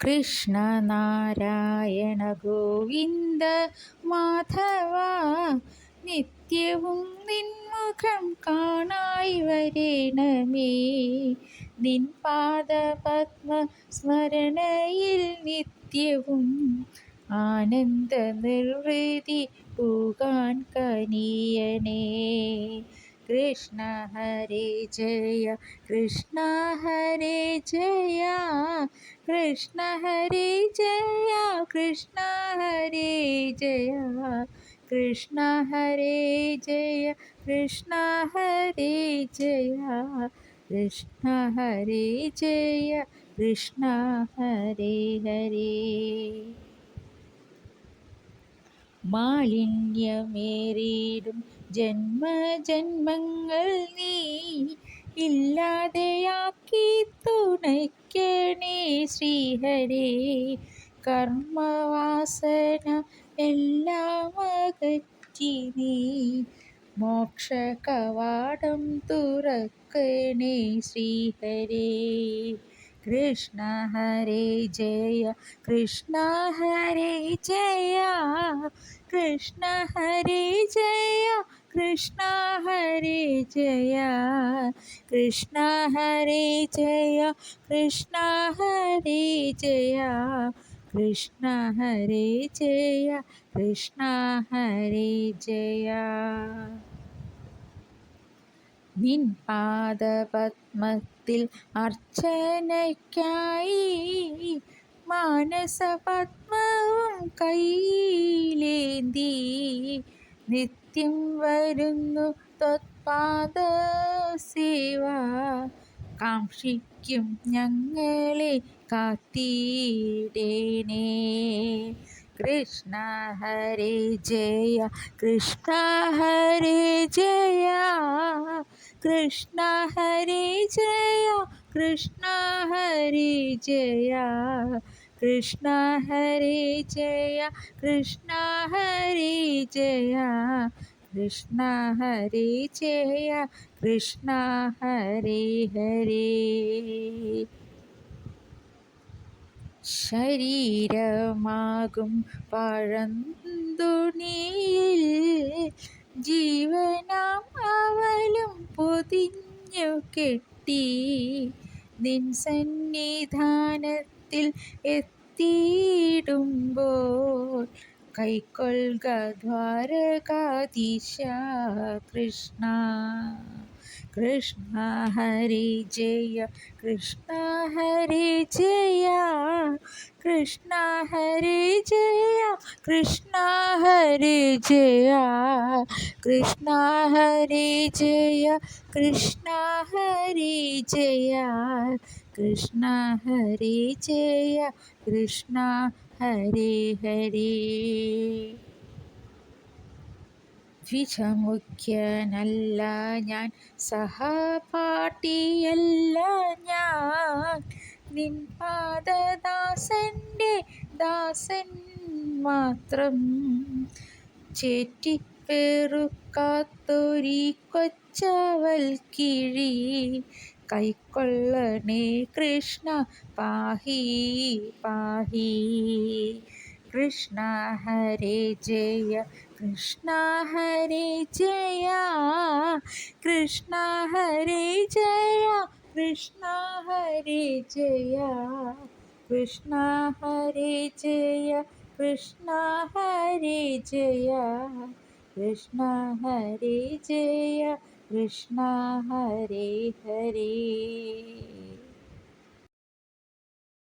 കൃഷ്ണ നാരായണ ഗോവിന്ദ മാധവ, നിത്യവും നിൻമുഖം കാണായി വരേണമേ. നിൻ പാദപത്മ സ്മരണയിൽ നിത്യവും ആനന്ദ നിർവൃതി പൂകാൻ കനിയണേ. കൃഷ്ണ ഹരേ ജയ കൃഷ്ണ ഹരേ ജയ, കൃഷ്ണ ഹരേ ജയ കൃഷ്ണ ഹരേ ജയ, കൃഷ്ണ ഹരേ ജയ കൃഷ്ണ ഹരേ ജയ, കൃഷ്ണ ഹരേ ജയ കൃഷ്ണ ഹരേ ഹരേ. മാലിന്യമേറിയിടും ജന്മജന്മങ്ങൾ നീ ഇല്ലാതെയാക്കി തുണയ്ക്കണേ ശ്രീഹരേ. കർമ്മവാസന എല്ലാം അകറ്റി നീ മോക്ഷകവാടം തുറക്കണേ ശ്രീഹരേ. കൃഷ്ണ ഹരേ ജയ കൃഷ്ണ ഹരേ ജയ, കൃഷ്ണ ഹരേ ജയ കൃഷ്ണ ഹരേ ജയ, കൃഷ്ണ ഹരേ ജയ കൃഷ്ണ ഹരേ ജയ, കൃഷ്ണ ഹരേ ജയ കൃഷ്ണ ഹരേ ജയ. നിൻ പാദപത്മത്തിൽ അർച്ചനയ്ക്കായി മാനസപത്മവും കൈയിലേന്തി നിത്യം വരുന്നു ത്വത്പാദസേവ. കാക്ഷിക്കും ഞങ്ങളെ കാത്തിടേണേ. കൃഷ്ണ ഹരേ ജയ കൃഷ്ണ ഹരേ ജയ, കൃഷ്ണ ഹരേ ജയ കൃഷ്ണ ഹരേ ജയ, കൃഷ്ണ ഹരേ ജയ കൃഷ്ണ ഹരേ ജയ, കൃഷ്ണ ഹരേ ജയ കൃഷ്ണ ഹരേ ഹരേ. ശരീരമാകും പഴന്തുണിയിൽ ജീവനാം അവലും പൊതിഞ്ഞു കെട്ടി നിൻ സന്നിധാനത്തിൽ എത്തിയിടുമ്പോൾ കൈക്കൊള്ളുക ദ്വാരകാധീശ കൃഷ്ണ. കൃഷ്ണ ഹരേ ജയ കൃഷ്ണ ഹരേ ജയ, കൃഷ്ണ ഹരേ ജയ കൃഷ്ണ ഹരേ ജയ, കൃഷ്ണ ഹരേ ജയ കൃഷ്ണ ഹരേ ജയ, കൃഷ്ണ ഹരേ ജയ കൃഷ്ണ ഹരേ ഹരേ. ദ്വിജമുഖ്യനല്ല ഞാൻ, സഹപാഠിയല്ല ഞാൻ, നിൻ പാദദാസൻ്റെ ദാസൻ മാത്രം. ചേറ്റിപ്പെറുക്കാത്തൊരീ കൊച്ചവൽ കിഴി കൈക്കൊള്ളണേ കൃഷ്ണ പാഹി പാഹി. കൃഷ്ണ ഹരേ ജയ കൃഷ്ണ ഹരേ ജയ, കൃഷ്ണ ഹരേ ജയ കൃഷ്ണ ഹരേ ജയ, കൃഷ്ണ ഹരേ ജയ കൃഷ്ണ ഹരേ ജയ, കൃഷ്ണ ഹരേ ജയ കൃഷ്ണ ഹരേ ഹരേ.